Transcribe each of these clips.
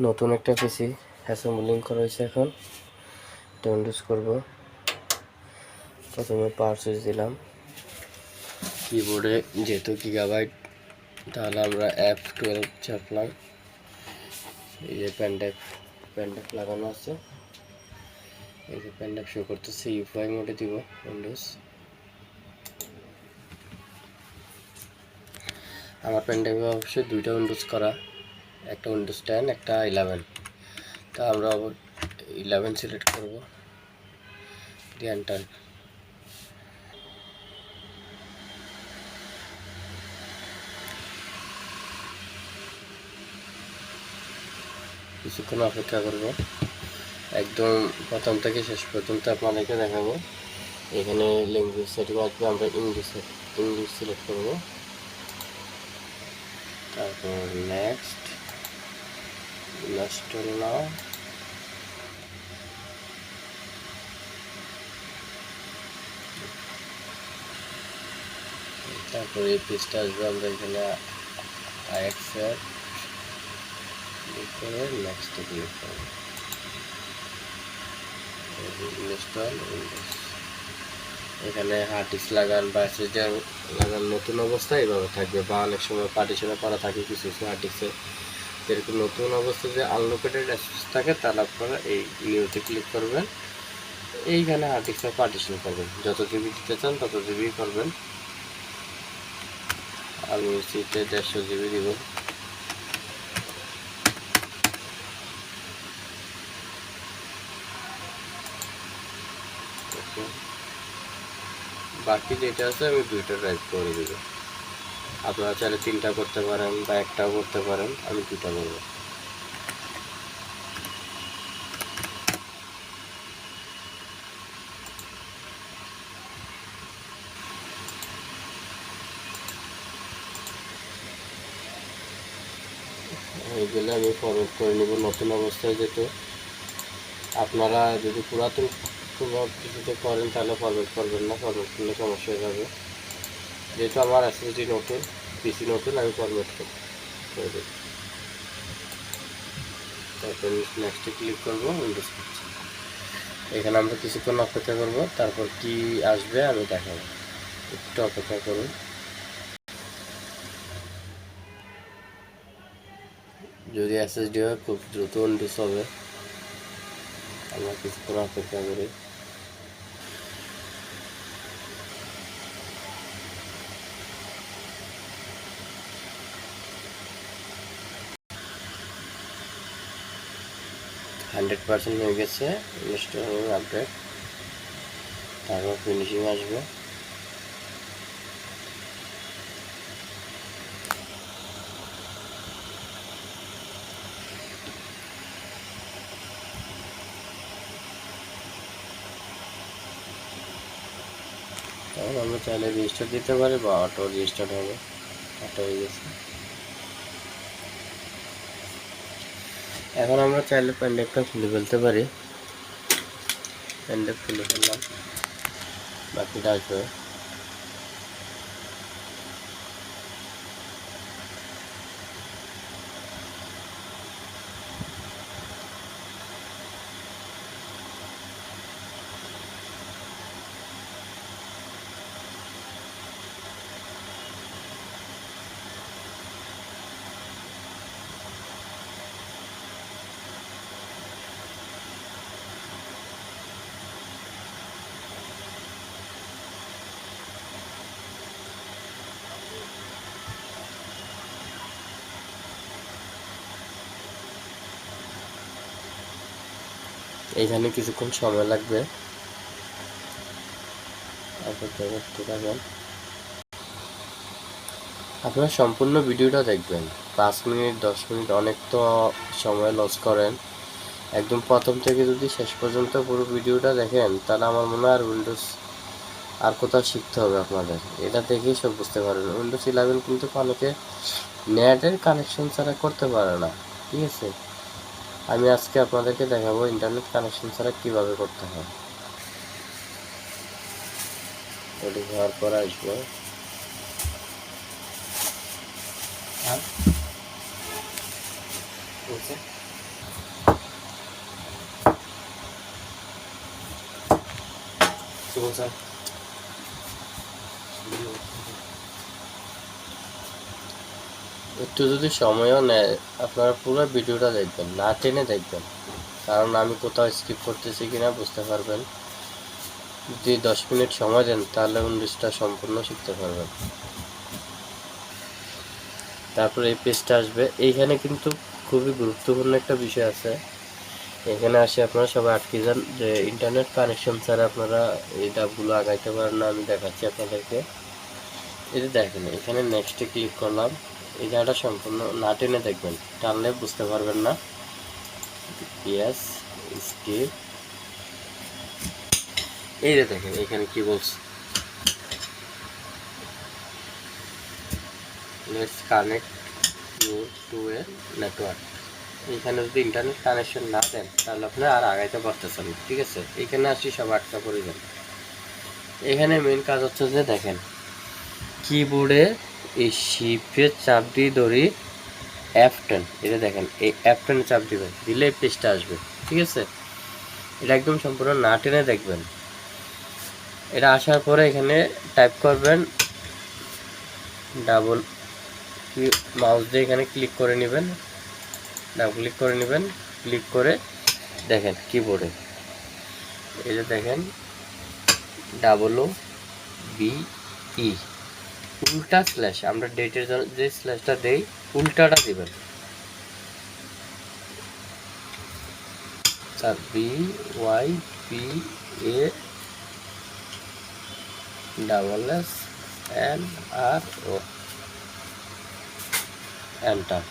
নতুন একটা পিসি অ্যাসেম্বলিং করা হয়েছে। এখন এটা ইউজ করব। প্রথমে পাওয়ার সুইচ দিলাম। কিবোর্ডে যেহেতু গিগাবাইট, তাহলে আমরা F12 চাপলাম। এই যে পেনড্রাইভ লাগানো আছে। এই যে পেনড্রাইভ শো করতেছে। ইউএফআই মোডে দিব উইন্ডোজ। আমার পেনড্রাইভে অবশ্যই দুইটা উইন্ডোজ করা, একটা উইন্ডোজ 10, একটা 11। তা আমরা 11 সিলেক্ট করব, দিয়ে এন্টার। কিছুক্ষণ অপেক্ষা করব। একদম প্রথম থেকে শেষ পর্যন্ত আপনাদেরকে দেখাবো। এখানে ল্যাঙ্গুয়েজ সেটিং আসবে, আমরা ইংলিশ সিলেক্ট করব। তারপর নেক্সট, ইনস্টল নাও। তারপরে এই পেজটা আসবে, আমরা এখানে অ্যাকসেপ্ট ক্লিক করে নেক্সটে ক্লিক করব। Install Windows. এখানে হার্ড ডিস্ক লাগান বা এসএসডি লাগান নতুন অবস্থায় এভাবে থাকবে, বা অনেক সময় পার্টিশনে করা থাকে কিছু কিছু হার্ড ডিস্কে। যেরকম নতুন অবস্থায় যে আনলোকেটেড অ্যাক্সেস থাকে, তাহলে আপনারা এই নিউতে ক্লিক করবেন। এইখানে হার্ড ডিস্কে পার্টিশন করবেন, যত জিবি দিতে চান তত জিবি করবেন। আমি সিটে 150 জিবি দিব। বাকি যেটা আছে আমি দুইটা ড্রাইভ করে দিব। আপনারা চাইলে 3টা করতে পারেন বা একটাও করতে পারেন, আমি 2টা করব। এইগুলো আমি ফরওয়ার্ড করে নেব নতুন অবস্থায়। যেহেতু আপনারা যদি পুরাতন কোনো কিছুতে করেন তাহলে ফরওয়ার্ড করবেন না, ফরওয়ার্ড করলে সমস্যা হয়ে যাবে। যেহেতু আমার এসএসডি নতুন, পিসি নতুন, আমি ফরওয়ার্ড করে দেব। তারপর নেক্সটে ক্লিক করবো, উইন্ডোজ। এখানে আমরা কিছুক্ষণ অপেক্ষা করব, তারপর কি আসবে আমি দেখাবো। একটু অপেক্ষা করুন। যদি এসএসডি হয় খুব দ্রুত উইন্ডোজ হবে। আমরা কিছুক্ষণ অপেক্ষা করি। হান্ড্রেড % হয়ে গেছে ইনস্টল আপডেট। তারপর ফিনিশিং আসবে। তখন আমরা চাইলে রেজিস্টার দিতে পারি বা অটো রেজিস্টার হবে। অটো হয়ে গেছে। এখন আমরা চাইলে পেনড্রাইভটা খুলে ফেলতে পারি। পেনড্রাইভ খুলে ফেললাম, বাকিটা আসবে। এইখানে কিছুক্ষণ সময় লাগবে, আপনারা সম্পূর্ণ ভিডিওটা দেখবেন। 5 মিনিট 10 মিনিট অনেক তো সময় লস করেন। একদম প্রথম থেকে যদি শেষ পর্যন্ত পুরো ভিডিওটা দেখেন, তাহলে আমার মনে হয় উইন্ডোজ আর কোথাও শিখতে হবে আপনাদের। এটা দেখেই সব বুঝতে পারবেন। উইন্ডোজ 11 কিন্তু অনেকে নেটের কানেকশন ছাড়া করতে পারে না, ঠিক আছে? আমি আজকে আপনাদেরকে দেখাবো ইন্টারনেট কানেকশন ছাড়া কিভাবে করতে হয়। ওটি হওয়ার পর আসবো। একটু যদি সময়ও নেয় আপনারা পুরো ভিডিওটা দেখবেন, না টেনে দেখবেন, কারণ আমি কোথাও স্কিপ করতেছি কিনা বুঝতে পারবেন। যদি 10 মিনিট সময় দেন তাহলে উইন্ডোজটা সম্পূর্ণ শিখতে পারবেন। তারপরে এই পেজটা আসবে। এইখানে কিন্তু খুবই গুরুত্বপূর্ণ একটা বিষয় আছে। এখানে আসে আপনারা সবাই আটকে যান যে ইন্টারনেট কানেকশন ছাড়া আপনারা এই ডাবগুলো আগাইতে পারেন না। আমি দেখাচ্ছি আপনাদেরকে। এই যে দেখেন, এখানে নেক্সটে ক্লিক করলাম। এই জায়গাটা সম্পূর্ণ না টেনে দেখবেন, টানলে বুঝতে পারবেন না। Yes, skip. এই যে দেখেন এখানে কি বলছে, let's connect you to a network. এইখানে যদি ইন্টারনেট কানেকশন না দেন তাহলে আপনি আর আগাইতে পারতেছেন না, ঠিক আছে। এইখানে আসি সব আটকা পড়ে যান। এখানে মেন কাজ হচ্ছে যে দেখেন, কিবোর্ডে এই শিফটের চাপ দিয়ে ধরি F10, এটা দেখেন এই F10 চাপ দিবেন, দিলে পেজটা আসবে, ঠিক আছে। এটা একদম সম্পূর্ণ না টেনে দেখবেন। এটা আসার পরে এখানে টাইপ করবেন ডাবল মাউস দিয়ে এখানে ক্লিক করে নেবেন, ডাবল ক্লিক করে নেবেন। ক্লিক করে দেখেন কিবোর্ডে এই যে দেখেন WBE উল্টা স্ল্যাশ, আমরা ডেটের জন্য যে স্ল্যাশটা দেই উল্টাটা দিবেন। তার BYPASSNRO এন্টার,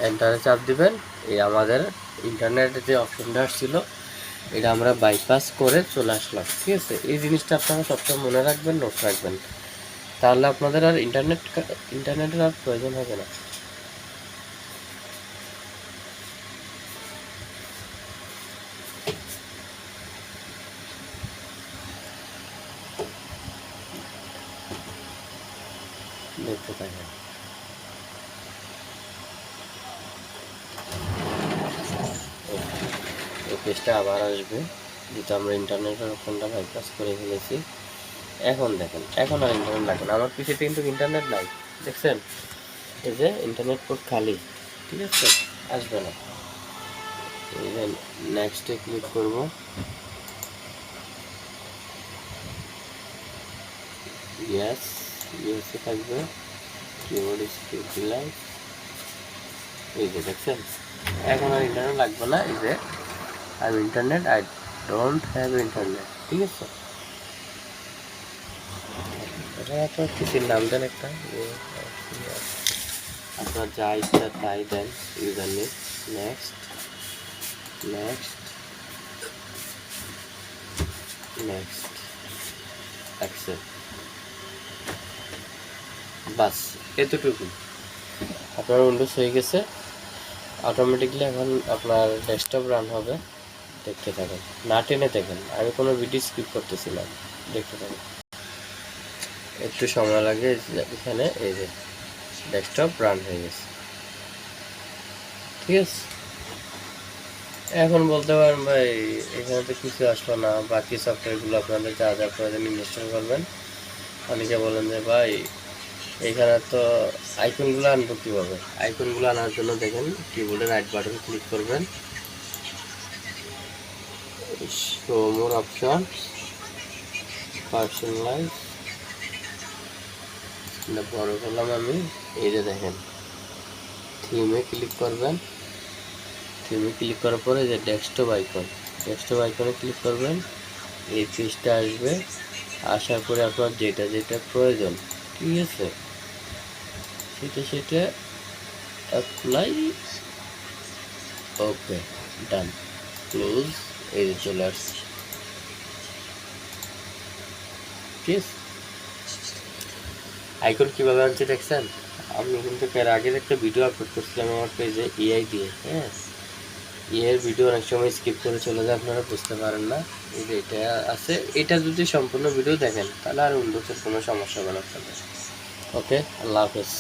এন্টারে চাপ দিবেন। এই আমাদের ইন্টারনেটের যে অপশনটা আসছিল এটা আমরা বাইপাস করে চলে আসলাম, ঠিক আছে। এই জিনিসটা আপনারা সবসময় মনে রাখবেন, নোট রাখবেন, তাহলে আপনাদের আর ইন্টারনেটের আর প্রয়োজন হবে না। দেখতে থাকেন। এই পেজটা আবার আসবে, যেহেতু আমরা ইন্টারনেটের অপশনটা বাইপাস করে ফেলেছি। এখন দেখেন, এখন আর ইন্টারনেট লাগবে না। আমার পিসিতে কিন্তু ইন্টারনেট নাই, দেখছেন এই যে ইন্টারনেট পোর্ট খালি, ঠিক আছে, আসবে না। এই যে নেক্সটে ক্লিক করব। ইয়েস, ইউএসএ থাকবে, কিবোর্ড স্কিপ দিলাম। এই যে দেখছেন এখন আর ইন্টারনেট লাগবে না। এই যে I internet, I don't have internet, ঠিক আছে। এখানে আপনার পিসির নাম দেন একটা, আপনার যা ইচ্ছা তাই দেন, user name. Next next next accept, বাস এতটুকু আপনার উইন্ডোজ হয়ে গেছে। অটোমেটিকলি এখন আপনার ডেস্কটপ রান হবে, দেখতে থাকেন, না টেনে দেখেন। আমি কোনো ভিডিও স্কিপ করতেছি না, দেখতে থাকেন। একটু সময় লাগে। এখানে এই যে ডেস্কটপ রান হয়ে গেছে, ঠিক আছে। এখন বলতে পারেন ভাই এখানে তো কিছু আসলো না, বাকি সফটওয়্যারগুলো আপনাদের যা যা প্রয়োজন ইনস্টল করবেন। অনেকে বলেন যে ভাই এখানে তো আইকনগুলো আনবো কীভাবে। আইকনগুলো আনার জন্য দেখেন কিবোর্ডে রাইট বাটন ক্লিক করবেন, শো মোর অপশন, পার্সোনালাইজ, বড় করলাম আমি। এই যে দেখেন থিমে ক্লিক করবেন। থিমে ক্লিক করার পরে যে ডেস্কটপ আইকন, ডেস্কটপ আইকনে ক্লিক করবেন। এই পেজটা আসবে, আসার পরে আপনার যেটা যেটা প্রয়োজন, ঠিক আছে, সেটা অ্যাপ্লাই, ওকে, ডান, ক্লোজ। এই যে চলে আসছে, ঠিক আছে। আইকন কীভাবে আনছে দেখছেন। আমি কিন্তু এর আগের একটা ভিডিও আপলোড করছিলাম আমার পেজে এআই দিয়ে, হ্যাঁ। এর ভিডিও অনেক সময় স্কিপ করে চলে যায়, আপনারা বুঝতে পারেন না। এই যে এটা আছে, এটা যদি সম্পূর্ণ ভিডিও দেখেন তাহলে আর উইন্ডোজের কোনো সমস্যা হবে না আপনাদের। ওকে, আল্লাহ হাফেজ।